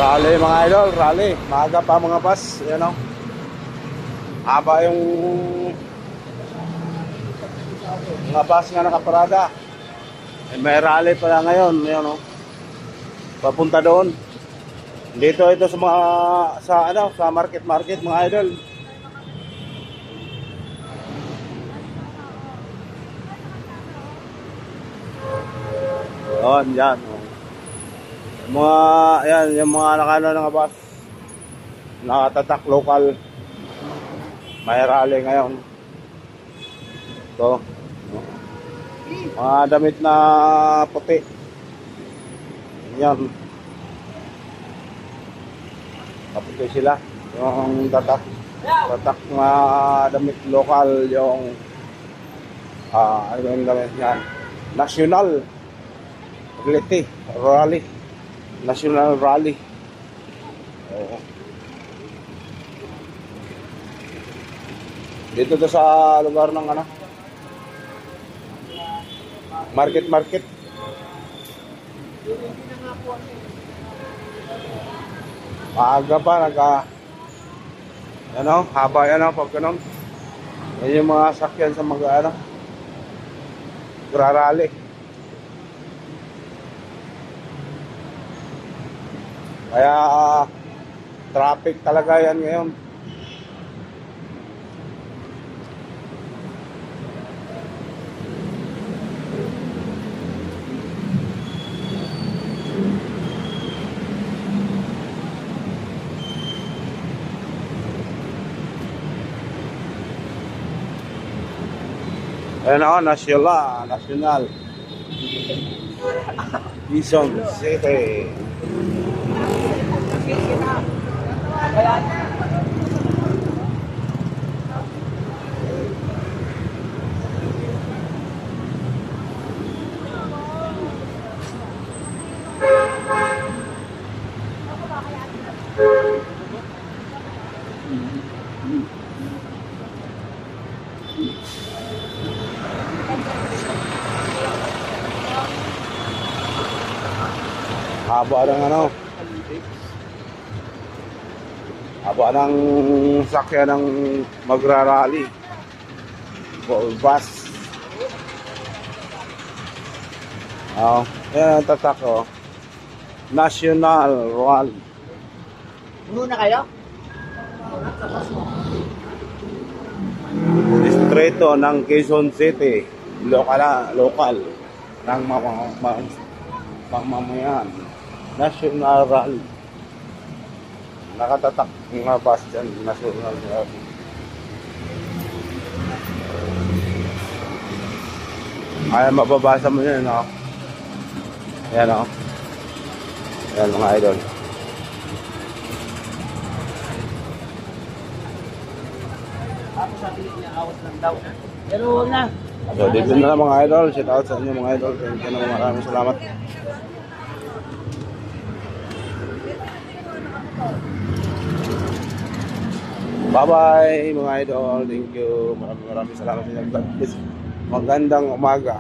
Rally mga idol, rally. Maaga pa mga bus, yan o. Haba yung mga bus nga nakaparada. May rally pala ngayon, yan o. Papunta doon. Dito ito sa mga sa market mga idol. Yan, yan. Mga, ayan, yung mga nakano ng bus. Nakatatak local. May rally ngayon. Ito. Mga damit na puti. Yan. Kaputi sila. Yung tatak. Tatak na damit local. Yung ano yung damit yan. National Rally. National Rally. Oo. Dito to sa lugar ng ano? Market. Maaga pa ano, haba yan pag ganun. Yan yung mga sakyan sa mga ano, grarally. Kaya traffic talaga yan ngayon. Ayan ako, national Quezon City. Haba ng ano, haba ng sakyan ng magrarally bus. Yan ang tatak o. National Rally. Muna kayo? Distrito ng Quezon City. Local ng mamamayan. National Rally. Nakatatak mga bus dyan. National Rally. Ay, mababasa mo yun, no? Ayan, no? Ayan, mga idol. Ako sabi niya, awas lang daw. Pero huwag na. So, dito na lang mga idol. Shout out sa inyo mga idol. Thank you na, maraming salamat. Bye-bye mga idol. Thank you. Maraming salamat sa inyo. Magandang umaga.